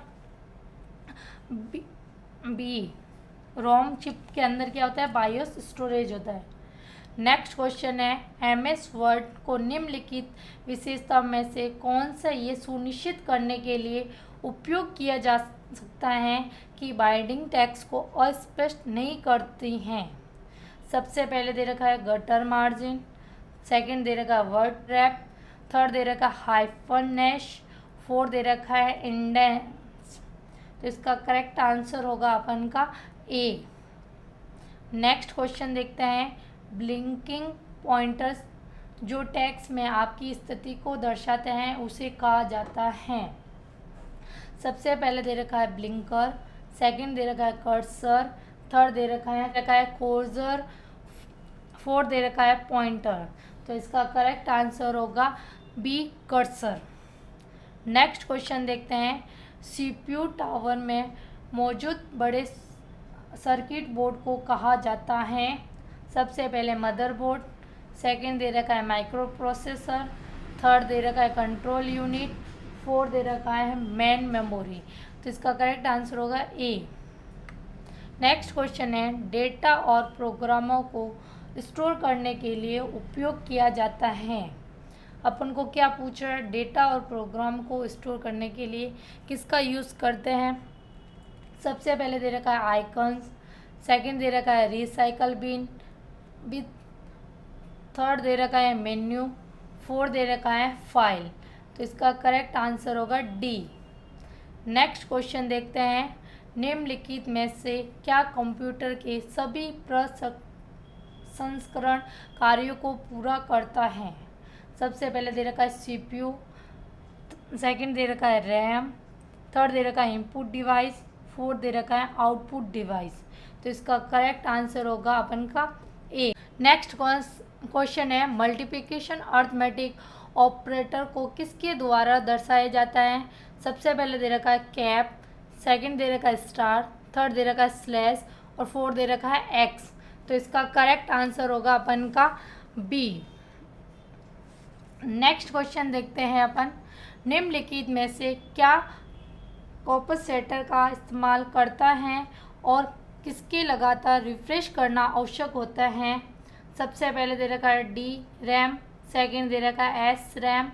बी। रोम चिप के अंदर क्या होता है, बायोस स्टोरेज होता है। नेक्स्ट क्वेश्चन है MS वर्ड को निम्नलिखित विशेषता में से कौन सा ये सुनिश्चित करने के लिए उपयोग किया जा सकता है कि बाइंडिंग टेक्स्ट को अस्पष्ट नहीं करती हैं। सबसे पहले दे रखा है गटर मार्जिन, सेकंड दे रखा है वर्ड ट्रैप, थर्ड दे रखा है हाइफन नैश, फोर्थ दे रखा है इंडेंस। तो इसका करेक्ट आंसर होगा अपन का A। नेक्स्ट क्वेश्चन देखते हैं, ब्लिंकिंग पॉइंटर्स जो टेक्स्ट में आपकी स्थिति को दर्शाते हैं उसे कहा जाता है। सबसे पहले दे रखा है ब्लिंकर, सेकंड दे रखा है कर्सर, थर्ड दे रखा है कोर्सर, फोर्थ दे रखा है पॉइंटर। तो इसका करेक्ट आंसर होगा B कर्सर। नेक्स्ट क्वेश्चन देखते हैं, CPU टावर में मौजूद बड़े सर्किट बोर्ड को कहा जाता है। सबसे पहले मदरबोर्ड, सेकंड दे रखा है माइक्रो प्रोसेसर, थर्ड दे रखा है कंट्रोल यूनिट, फोर्थ दे रखा है मेन मेमोरी। तो इसका करेक्ट आंसर होगा A। नेक्स्ट क्वेश्चन है, डेटा और प्रोग्रामों को स्टोर करने के लिए उपयोग किया जाता है। अपन को क्या पूछ रहा है, डेटा और प्रोग्राम को स्टोर करने के लिए किसका यूज़ करते हैं। सबसे पहले दे रखा है आइकन्स, सेकंड दे रखा है रिसाइकल बिन, थर्ड दे रखा है मेन्यू, फोर्थ दे रखा है फाइल। तो इसका करेक्ट आंसर होगा D। नेक्स्ट क्वेश्चन देखते हैं, निम्नलिखित में से क्या कंप्यूटर के सभी प्रसंस्करण कार्यों को पूरा करता है। सबसे पहले दे रखा है CPU, सेकंड दे रखा है रैम, थर्ड दे रखा है इनपुट डिवाइस, फोर्थ दे रखा है आउटपुट डिवाइस। तो इसका करेक्ट आंसर होगा अपन का A। नेक्स्ट क्वेश्चन है, मल्टीप्लिकेशन अर्थमेटिक ऑपरेटर को किसके द्वारा दर्शाया जाता है। सबसे पहले दे रखा है कैप, सेकंड दे रखा है स्टार, थर्ड दे रखा है स्लैश और फोर्थ दे रखा है X। तो इसका करेक्ट आंसर होगा अपन का B। नेक्स्ट क्वेश्चन देखते हैं अपन, निम्नलिखित में से क्या कॉपसेटर का इस्तेमाल करता है और किसके लगातार रिफ्रेश करना आवश्यक होता है। सबसे पहले दे रखा है D रैम, सेकंड दे रखा है S रैम,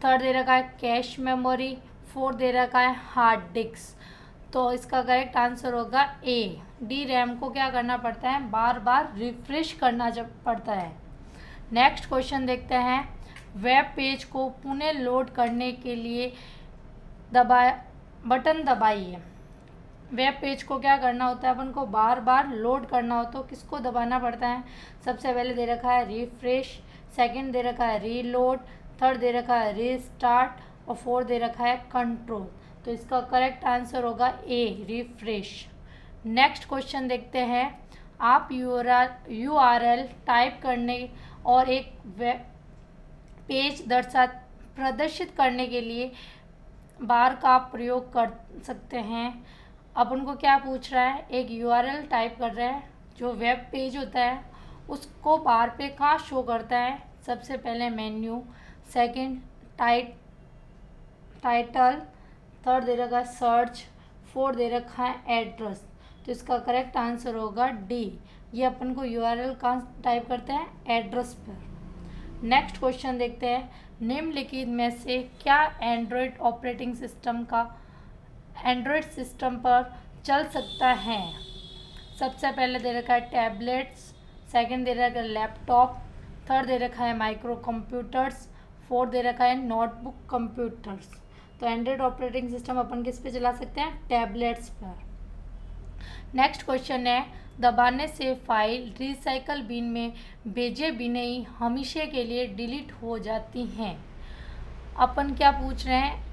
थर्ड दे रखा है कैश मेमोरी, फोर्थ दे रखा है हार्ड डिस्क। तो इसका करेक्ट आंसर होगा A। D रैम को क्या करना पड़ता है, बार बार रिफ्रेश करना जब पड़ता है। नेक्स्ट क्वेश्चन देखते हैं, वेब पेज को पुनः लोड करने के लिए बटन दबाइए। वेब पेज को क्या करना होता है, अपन को बार बार लोड करना हो तो किसको दबाना पड़ता है। सबसे पहले दे रखा है रिफ्रेश, सेकंड दे रखा है रीलोड, थर्ड दे रखा है रीस्टार्ट और फोर्थ दे रखा है कंट्रोल। तो इसका करेक्ट आंसर होगा A रिफ्रेश। नेक्स्ट क्वेश्चन देखते हैं, आप URL टाइप करने और एक वेब पेज प्रदर्शित करने के लिए बार का प्रयोग कर सकते हैं। अपन को क्या पूछ रहा है, एक URL टाइप कर रहा है, जो वेब पेज होता है उसको बार पे कहाँ शो करता है। सबसे पहले मेन्यू, सेकंड टाइटल, थर्ड दे रखा सर्च, फोर दे रखा है एड्रेस, तो इसका करेक्ट आंसर होगा डी। ये अपन को यूआरएल कहाँ टाइप करते हैं, एड्रेस पर। नेक्स्ट क्वेश्चन देखते हैं, निम्नलिखित में से क्या एंड्रॉयड ऑपरेटिंग सिस्टम का एंड्रॉयड सिस्टम पर चल सकता है। सबसे पहले दे रखा है टैबलेट्स, सेकंड दे रखा है लैपटॉप, थर्ड दे रखा है माइक्रो कंप्यूटर्स, फोर्थ दे रखा है नोटबुक कंप्यूटर्स। तो एंड्रॉयड ऑपरेटिंग सिस्टम अपन किस पे चला सकते हैं, टैबलेट्स पर। नेक्स्ट क्वेश्चन है, दबाने से फाइल रिसाइकल बिन में भेजे बिना ही हमेशा के लिए डिलीट हो जाती हैं। अपन क्या पूछ रहे हैं,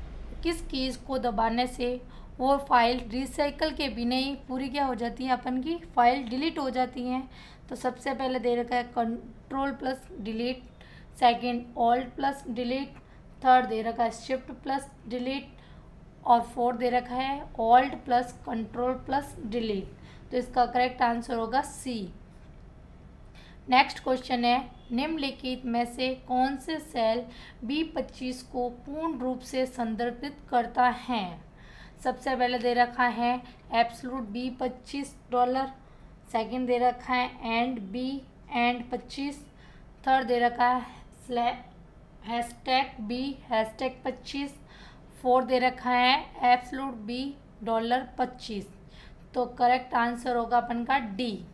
किस कीज़ को दबाने से वो फाइल रिसाइकल के बिना ही पूरी क्या हो जाती है, अपन की फाइल डिलीट हो जाती हैं। तो सबसे पहले दे रखा है control plus delete, second alt plus delete, third दे रखा है शिफ्ट प्लस डिलीट, और फोर्थ दे रखा है alt plus control plus delete. तो इसका करेक्ट आंसर होगा सी। नेक्स्ट क्वेश्चन है, निम्नलिखित में से कौन से सेल B25 को पूर्ण रूप से संदर्भित करता है। सबसे पहले दे रखा है एब्सोल्यूट $25, सेकंड दे रखा है एंड बी एंड 25, थर्ड दे रखा है हैशटैग बी हैशटैग 25, फोर्थ दे रखा है एब्सोल्यूट $25। तो करेक्ट आंसर होगा अपन का डी।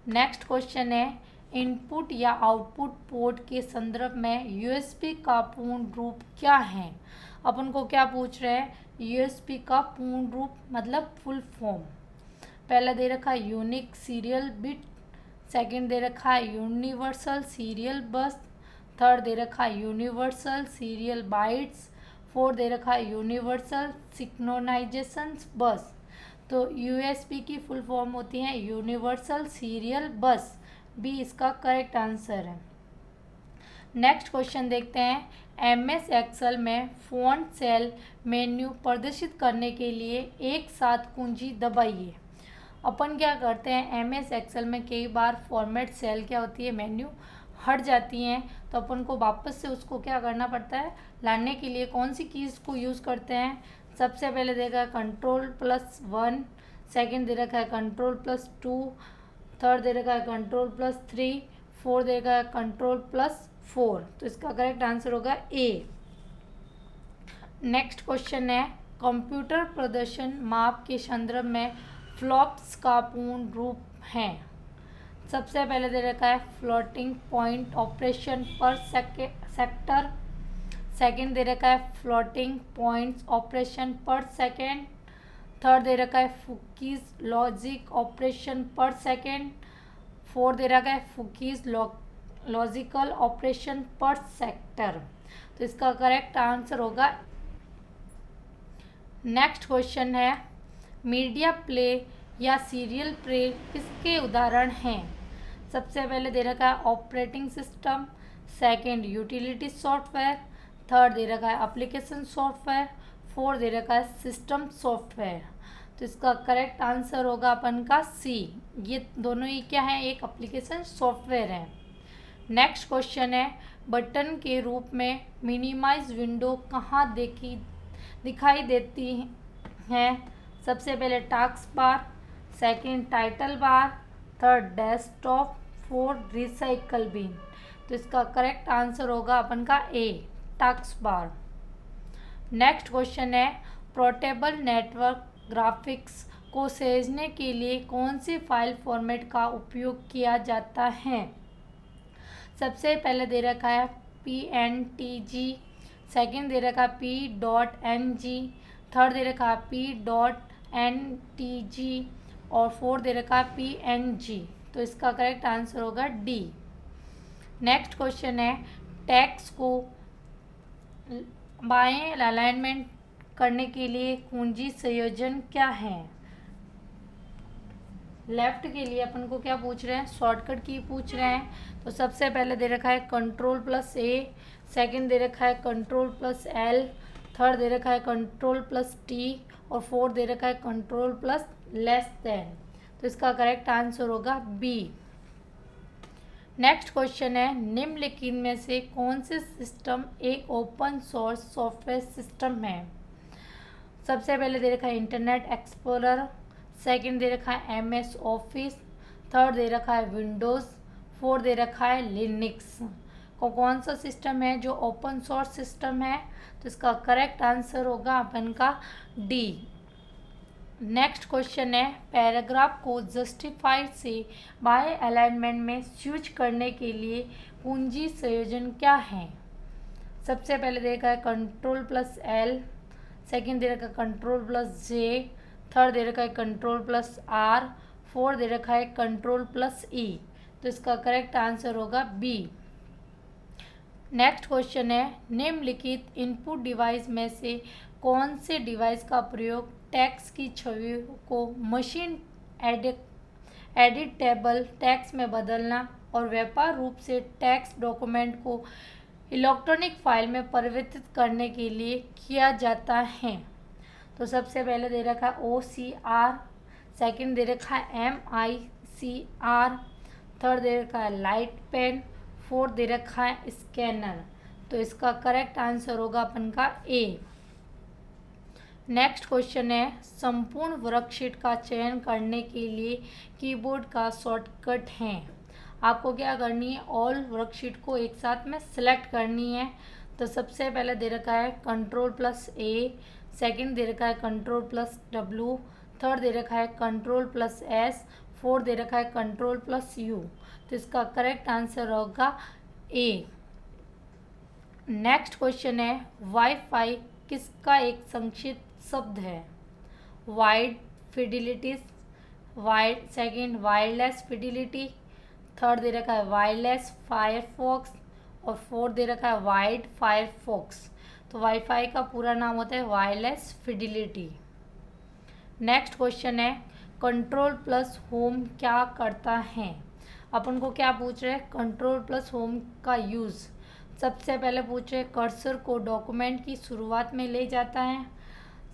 नेक्स्ट क्वेश्चन है, इनपुट या आउटपुट पोर्ट के संदर्भ में यूएसबी का पूर्ण रूप क्या है। अपन को क्या पूछ रहे हैं, यूएसबी का पूर्ण रूप मतलब फुल फॉर्म। पहला दे रखा है यूनिक सीरियल बिट, सेकंड दे रखा है यूनिवर्सल सीरियल बस, थर्ड दे रखा है यूनिवर्सल सीरियल बाइट्स, फोर्थ दे रखा है यूनिवर्सल सिंक्रोनाइजेशन बस। तो यूएसबी की फुल फॉर्म होती है यूनिवर्सल सीरियल बस, बी इसका करेक्ट आंसर है। नेक्स्ट क्वेश्चन देखते हैं, एमएस एक्सेल में फॉन्ट सेल मेन्यू प्रदर्शित करने के लिए एक साथ कुंजी दबाइए। अपन क्या करते हैं, एमएस एक्सेल में कई बार फॉर्मेट सेल क्या होती है, मेन्यू हट जाती हैं, तो अपन को वापस से उसको क्या करना पड़ता है, लाने के लिए कौन सी कीज़ को यूज़ करते हैं। सबसे पहले देखा है Ctrl+1, सेकंड दे रखा है Ctrl+2, थर्ड दे रखा है Ctrl+3, फोर्थ दे रखा है Ctrl+4। तो इसका करेक्ट आंसर होगा ए। नेक्स्ट क्वेश्चन है, कंप्यूटर प्रदर्शन माप के संदर्भ में फ्लॉप्स का पूर्ण रूप है। सबसे पहले दे रखा है floating point operation per sector, second दे रखा है floating points operation per second, third दे रखा है fuzzy logic operation per second, fourth दे रखा है fuzzy logical operation per sector. तो इसका करेक्ट आंसर होगा। नेक्स्ट क्वेश्चन है, मीडिया प्ले या सीरियल प्ले किसके उदाहरण हैं। सबसे पहले दे रखा है operating system, second utility software, third दे रखा है एप्लीकेशन सॉफ्टवेयर, फोर्थ दे रखा है सिस्टम सॉफ्टवेयर। तो इसका करेक्ट आंसर होगा अपन का सी, ये दोनों ही क्या है, एक एप्लीकेशन सॉफ्टवेयर है। नेक्स्ट क्वेश्चन है, बटन के रूप में मिनिमाइज विंडो कहाँ दिखाई देती है। सबसे पहले task bar, second title bar, third desktop, fourth recycle bin. तो इसका करेक्ट आंसर होगा अपन का A, task bar. Next question है, पोर्टेबल नेटवर्क ग्राफिक्स को सहेजने के लिए कौन सी फाइल फॉर्मेट का उपयोग किया जाता है। सबसे पहले दे रखा है PNTG, सेकंड दे रखा है P.NG, थर्ड दे रखा है P.NTG और फोर्थ दे रखा है PNG। तो इसका करेक्ट आंसर होगा डी। नेक्स्ट क्वेश्चन है, टेक्स्ट को बाएं अलाइनमेंट करने के लिए कुंजी संयोजन क्या है। लेफ्ट के लिए अपन को क्या पूछ रहे हैं, शॉर्टकट की पूछ रहे हैं। तो सबसे पहले दे रखा है Ctrl+A, सेकंड दे रखा है Ctrl+L, थर्ड दे रखा है Ctrl+T और फोर्थ दे रखा है Ctrl+< तो इसका करेक्ट आंसर होगा बी। नेक्स्ट क्वेश्चन है, निम्नलिखित में से कौन से सिस्टम एक ओपन सोर्स सॉफ्टवेयर सिस्टम है। सबसे पहले दे रखा है इंटरनेट एक्सप्लोरर, सेकंड दे रखा है MS ऑफिस, थर्ड दे रखा है विंडोज़, फोर्थ दे रखा है लिनक्स। को कौन सा सिस्टम है जो ओपन सोर्स सिस्टम है? तो इसका करेक्ट आंसर होगा अपन का डी। नेक्स्ट क्वेश्चन है, पैराग्राफ को जस्टिफाइड से बाय अलाइनमेंट में स्विच करने के लिए कुंजी संयोजन क्या है? सबसे पहले देखा है Ctrl+L, सेकेंड दे रखा है Ctrl+J, थर्ड दे रखा है Ctrl+R, फोर्थ दे रखा है Ctrl+E। तो इसका करेक्ट आंसर होगा बी। नेक्स्ट क्वेश्चन है, निम्नलिखित इनपुट डिवाइस में से कौन से डिवाइस का प्रयोग टेक्स्ट की छवि को मशीन एडिटेबल टेक्स्ट में बदलना और व्यापक रूप से टेक्स्ट डॉक्यूमेंट को इलेक्ट्रॉनिक फाइल में परिवर्तित करने के लिए किया जाता है? तो सबसे पहले दे रखा है OCR, सेकंड दे रखा है MICR, थर्ड दे रखा है लाइट पेन, फोर्थ दे रखा है स्कैनर। तो इसका करेक्ट आंसर होगा अपन का ए। नेक्स्ट क्वेश्चन है, संपूर्ण वर्कशीट का चयन करने के लिए कीबोर्ड का शॉर्टकट है। आपको क्या करनी है, ऑल वर्कशीट को एक साथ में सिलेक्ट करनी है। तो सबसे पहले दे रखा है Ctrl+A, सेकंड दे रखा है Ctrl+W, थर्ड दे रखा है Ctrl+S, फोर्थ दे रखा है Ctrl+U। तो इसका करेक्ट आंसर होगा ए। नेक्स्ट क्वेश्चन है, वाईफाई किसका एक संक्षिप्त शब्द है? Wide fidelity, second wireless fidelity, third दे रखा है वायरलेस फायरफॉक्स और फोर्थ दे रखा है वाइड फायरफॉक्स। तो वाईफाई का पूरा नाम होता है वायरलेस फिडिलिटी। नेक्स्ट क्वेश्चन है, Ctrl+Home क्या करता है? अपन को क्या पूछ रहे हैं, Ctrl+Home का यूज़। सबसे पहले पूछ रहे कर्सर को डॉक्यूमेंट की शुरुआत में ले जाता है,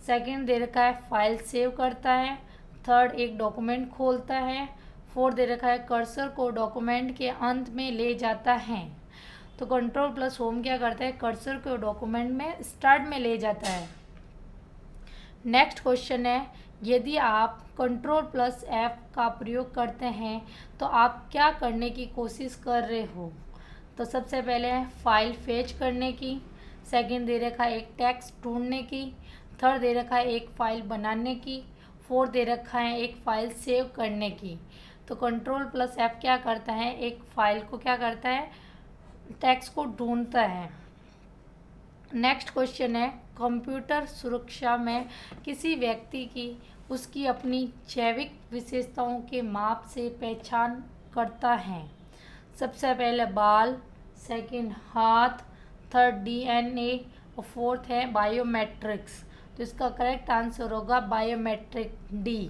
सेकंड दे रखा है फाइल सेव करता है, थर्ड एक डॉक्यूमेंट खोलता है, फोर्थ दे रखा है कर्सर को डॉक्यूमेंट के अंत में ले जाता है। तो Ctrl+Home क्या करता है, कर्सर को डॉक्यूमेंट में स्टार्ट में ले जाता है। नेक्स्ट क्वेश्चन है, यदि आप Ctrl+F का प्रयोग करते हैं तो आप क्या करने की कोशिश कर रहे हो? तो सबसे पहले है फाइल फेच करने की, सेकंड दे रखा है एक टेक्स्ट ढूंढने की, थर्ड दे रखा है एक फ़ाइल बनाने की, फोर्थ दे रखा है एक फ़ाइल सेव करने की। तो Ctrl+F क्या करता है, एक फ़ाइल को क्या करता है, टेक्स्ट को ढूंढता है। नेक्स्ट क्वेश्चन है, कंप्यूटर सुरक्षा में किसी व्यक्ति की उसकी अपनी जैविक विशेषताओं के माप से पहचान करता है? सबसे पहले बाल, सेकंड हाथ, थर्ड DNA और फोर्थ है बायोमेट्रिक्स। तो इसका करेक्ट आंसर होगा बायोमेट्रिक डी।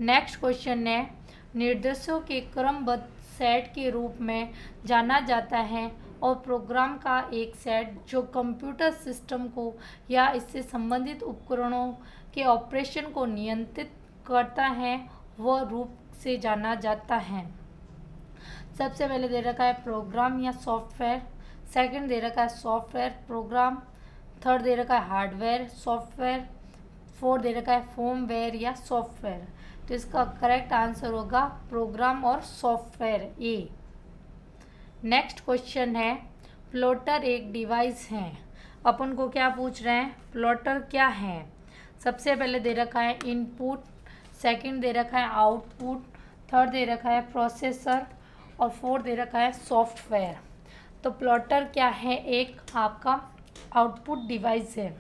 नेक्स्ट क्वेश्चन है, निर्देशों के क्रमबद्ध सेट के रूप में जाना जाता है और प्रोग्राम का एक सेट जो कंप्यूटर सिस्टम को या इससे संबंधित उपकरणों के ऑपरेशन को नियंत्रित करता है वह रूप से जाना जाता है? सबसे पहले दे रखा है प्रोग्राम या सॉफ्टवेयर, सेकंड दे रखा है सॉफ्टवेयर प्रोग्राम, थर्ड दे रखा है हार्डवेयर सॉफ्टवेयर, फोर्थ दे रखा है फर्मवेयर या सॉफ्टवेयर। तो इसका करेक्ट आंसर होगा प्रोग्राम और सॉफ्टवेयर ए। नेक्स्ट क्वेश्चन है, प्लॉटर एक डिवाइस है। अपन को क्या पूछ रहे हैं, प्लॉटर क्या है? सबसे पहले दे रखा है इनपुट, सेकंड दे रखा है आउटपुट, थर्ड दे रखा है प्रोसेसर और फोर्थ दे रखा है सॉफ्टवेयर। तो प्लॉटर क्या है, एक आपका आउटपुट डिवाइस है।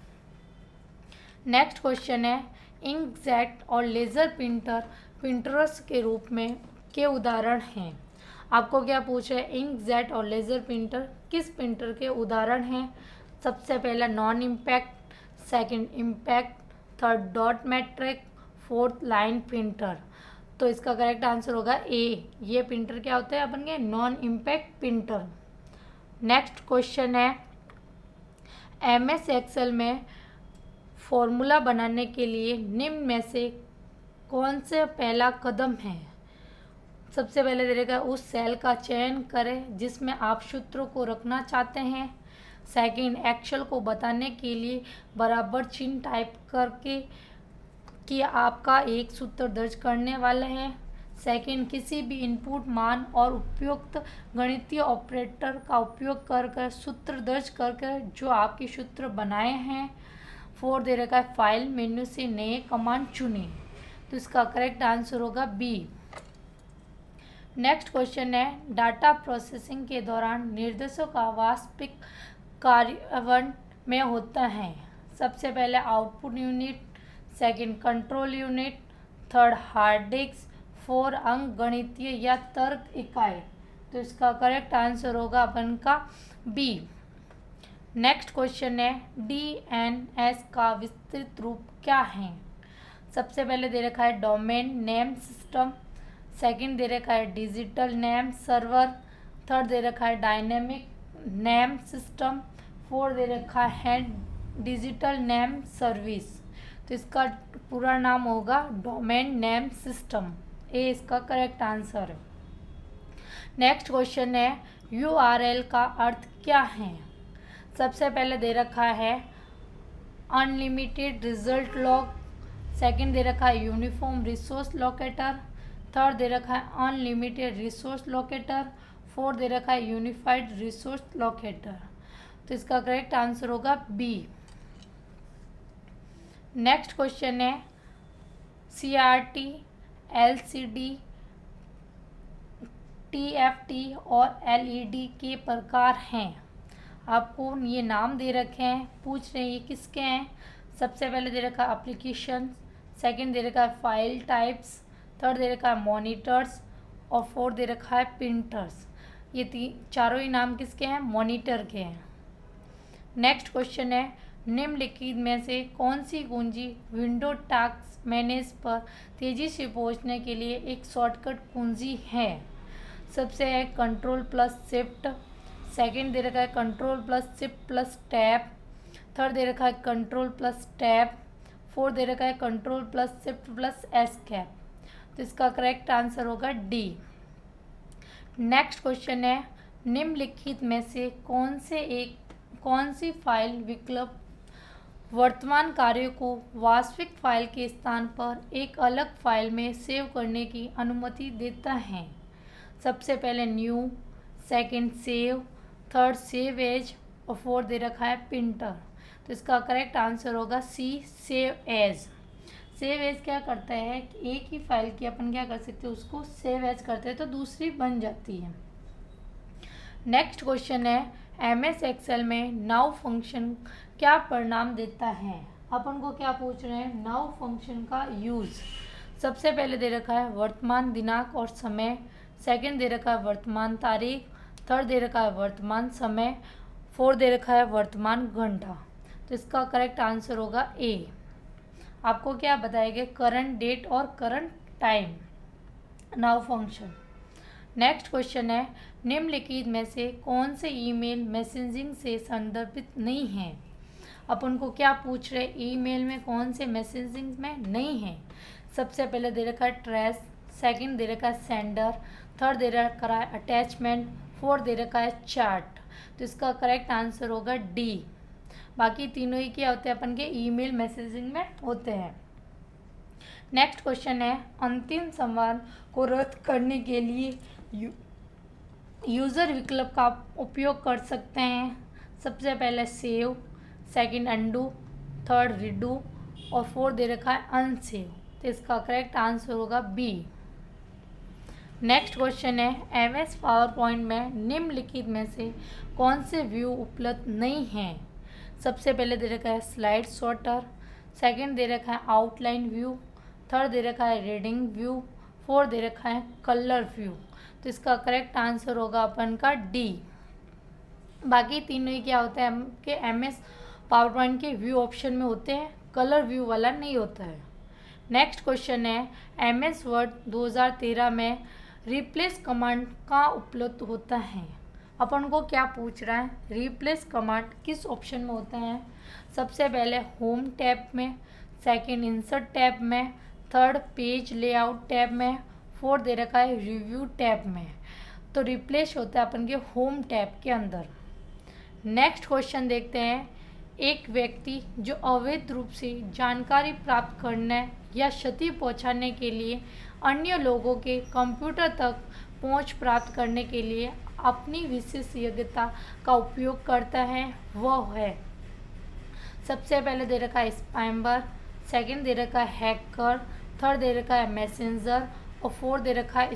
नेक्स्ट क्वेश्चन है, इंकजेट और लेज़र प्रिंटर प्रिंटर्स के रूप में के उदाहरण हैं। आपको क्या पूछ रहे हैं, इंकजेट और लेज़र प्रिंटर किस प्रिंटर के उदाहरण हैं? सबसे पहला non impact, second impact, third dot matric, fourth line printer. तो इसका करेक्ट आंसर होगा ए। ये प्रिंटर क्या होता है अपन के, non impact printer. Next question है, MS एक्सेल में फॉर्मूला बनाने के लिए निम्न में से कौन से पहला कदम है? सबसे पहले दे रखा है उस सेल का चयन करें जिसमें आप सूत्रों को रखना चाहते हैं, सेकंड, एक्सेल को बताने के लिए बराबर चिन्ह टाइप करके कि आपका एक सूत्र दर्ज करने वाला है। सेकंड, किसी भी इनपुट मान और उपयुक्त गणितीय ऑपरेटर का उपयोग कर सूत्र दर्ज कर जो आपके सूत्र बनाए हैं। फोर दे रखा है फाइल मेन्यू से नए कमांड चुनें, तो इसका करेक्ट आंसर होगा बी। नेक्स्ट क्वेश्चन है, डाटा प्रोसेसिंग के दौरान निर्देशों का वास्तविक कार्यान्वयन में होता है। सबसे पहले output unit, second control unit, third hard disk, four अंक गणितीय या तर्क इकाई, तो इसका करेक्ट आंसर होगा अपन का बी। नेक्स्ट क्वेश्चन है, डीएनएस का विस्तृत रूप क्या है। सबसे पहले दे रखा है डोमेन नेम सिस्टम, सेकंड दे रखा है डिजिटल नेम सर्वर, थर्ड दे रखा है डायनेमिक नेम सिस्टम, फोर दे रखा है डिजिटल नेम सर्विस, तो इसका पूरा नाम होगा डोमेन नेम सिस्टम, ए इसका करेक्ट आंसर है। नेक्स्ट क्वेश्चन है, यूआरएल का अर्थ क्या है। सबसे पहले दे रखा है अनलिमिटेड रिजल्ट लॉग, सेकंड दे रखा है यूनिफॉर्म रिसोर्स लोकेटर, थर्ड दे रखा है अनलिमिटेड रिसोर्स लोकेटर, फोर्थ दे रखा है यूनिफाइड रिसोर्स लोकेटर, तो इसका करेक्ट आंसर होगा बी। नेक्स्ट क्वेश्चन है, सीआरटी, एलसीडी, टीएफटी और एलईडी के प्रकार हैं। आपको ये नाम दे रखे हैं, पूछ रहे हैं ये किसके हैं। सबसे पहले दे रखा है एप्लीकेशन, सेकंड दे रखा है फाइल टाइप्स, थर्ड दे रखा है मॉनिटर्स और फोर्थ दे रखा है प्रिंटर्स। ये चारों ही नाम किसके हैं, मॉनिटर के हैं। नेक्स्ट क्वेश्चन है, निम्नलिखित में से कौन सी कुंजी विंडो टास्क मैनेज पर तेज़ी से पहुंचने के लिए एक शॉर्टकट कुंजी है। सबसे है कंट्रोल प्लस शिफ्ट, सेकंड दे रखा है control plus shift plus tab, third दे रखा है कंट्रोल प्लस टैब, फोर्थ दे रखा है control plus shift plus escape, तो इसका करेक्ट आंसर होगा डी। नेक्स्ट क्वेश्चन है, निम्नलिखित में से कौन सी फाइल विकल्प वर्तमान कार्य को वास्तविक फाइल के स्थान पर एक अलग फाइल में सेव करने की अनुमति देता है। सबसे पहले new, second save, third save as और फोर्थ दे रखा है प्रिंटर, तो इसका करेक्ट आंसर होगा C save as. Save as क्या करता है कि एक ही फाइल की अपन क्या कर सकते हैं, उसको सेव एज करते हैं तो दूसरी बन जाती है। नेक्स्ट क्वेश्चन है, एमएस एक्सेल में नाउ फंक्शन क्या परिणाम देता है। अपन को क्या पूछ रहे हैं, नाउ फंक्शन का यूज़। सबसे पहले दे रखा है वर्तमान दिनांक और समय, सेकंड दे रखा है वर्तमान तारीख, थर्ड दे रखा है वर्तमान समय, फोर्थ दे रखा है वर्तमान घंटा, तो इसका करेक्ट आंसर होगा ए। आपको क्या बताएंगे, करंट डेट और current time, now function. Next question है, निम्नलिखित में से कौन से ईमेल मैसेजिंग से संदर्भित नहीं है। अपन को क्या पूछ रहे, ईमेल में कौन से मैसेजिंग में नहीं है। सबसे पहले दे रखा है ट्रेस, सेकंड दे रखा है सेंडर, थर्ड दे रखा है अटैचमेंट, फोर्थ दे रखा है चार्ट, तो इसका करेक्ट आंसर होगा डी। बाकी तीनों ही क्या होते हैं, अपन के ईमेल मैसेजिंग में होते हैं। नेक्स्ट क्वेश्चन है, अंतिम संवाद को रद्द करने के लिए यूज़र विकल्प का उपयोग कर सकते हैं। सबसे पहले save, second undo, third redo और फोर्थ दे रखा है अनसेव, तो इसका करेक्ट आंसर होगा बी। नेक्स्ट क्वेश्चन है, एमएस पावर पॉइंट में निम्नलिखित में से कौन से व्यू उपलब्ध नहीं हैं। सबसे पहले दे रखा है स्लाइड सॉर्टर, सेकंड दे रखा है आउटलाइन व्यू, थर्ड दे रखा है रीडिंग व्यू, फोर्थ दे रखा है कलर व्यू, तो इसका करेक्ट आंसर होगा अपन का डी। बाकी तीनों ही क्या होता है कि एमएस पावर पॉइंट के व्यू ऑप्शन में होते हैं, कलर व्यू वाला नहीं होता है। नेक्स्ट क्वेश्चन है, एमएस वर्ड 2013 में रिप्लेस कमांड कहाँ उपलब्ध होता है। अपन को क्या पूछ रहा है, रिप्लेस कमांड किस ऑप्शन में होता है। सबसे पहले होम टैब में, सेकंड इंसर्ट टैब में, थर्ड पेज लेआउट टैब में, फोर्थ दे रखा है रिव्यू टैब में, तो रिप्लेस होता है अपन के होम टैब के अंदर। नेक्स्ट क्वेश्चन देखते हैं। एक व्यक्ति जो अवैध रूप से जानकारी प्राप्त करने या क्षति पहुंचाने के लिए अन्य लोगों के कंप्यूटर तक पहुंच प्राप्त करने के लिए अपनी विशेषज्ञता का उपयोग करता है वह है। सबसे पहले दे रखा है स्पैमर, सेकंड दे रखा है हैकर, थर्ड दे रखा है मैसेंजर और फोर्थ दे रखा है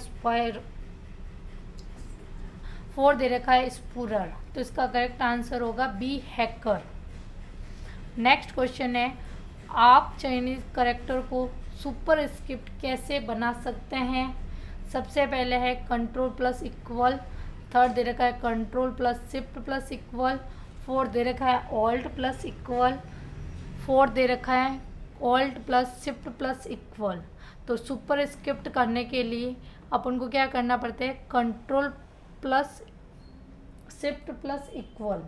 स्पूरर। तो इसका करेक्ट आंसर होगा बी, हैकर। नेक्स्ट क्वेश्चन है, आप चयनित कैरेक्टर को सुपर स्क्रिप्ट कैसे बना सकते हैं। सबसे पहले है कंट्रोल प्लस इक्वल, थर्ड दे रखा है control plus shift plus equal, fourth दे रखा है ऑल्ट प्लस इक्वल, फोर्थ दे रखा है alt plus shift plus equal. तो सुपर स्क्रिप्ट करने के लिए अपन को क्या करना पड़ता है, control plus shift plus equal,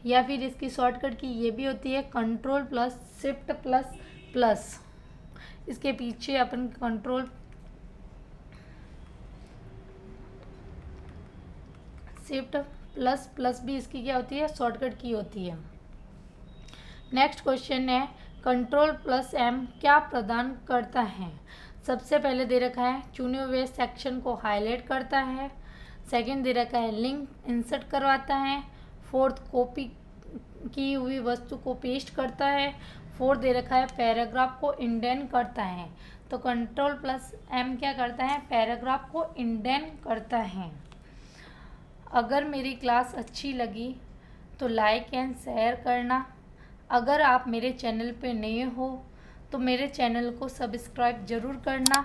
या फिर इसकी शॉर्टकट की ये भी होती है control plus shift plus plus. इसके पीछे अपन कंट्रोल शिफ्ट प्लस प्लस भी इसकी क्या होती है, शॉर्टकट की होती है। नेक्स्ट क्वेश्चन है, कंट्रोल प्लस एम क्या प्रदान करता है। सबसे पहले दे रखा है चुने हुए सेक्शन को हाईलाइट करता है, सेकंड दे रखा है लिंक इंसर्ट करवाता है, फोर्थ कॉपी की हुई वस्तु को पेस्ट करता है, फोर्थ दे रखा है पैराग्राफ को इंडेंट करता है। तो कंट्रोल प्लस एम क्या करता है, पैराग्राफ को इंडेंट करता है। अगर मेरी क्लास अच्छी लगी तो लाइक एंड शेयर करना। अगर आप मेरे चैनल पे नए हो तो मेरे चैनल को सब्सक्राइब ज़रूर करना।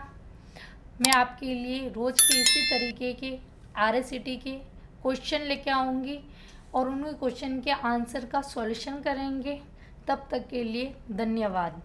मैं आपके लिए रोज़ के इसी तरीके के RSCT के क्वेश्चन लेके आऊँगी और उन क्वेश्चन के आंसर का सॉल्यूशन करेंगे। तब तक के लिए धन्यवाद।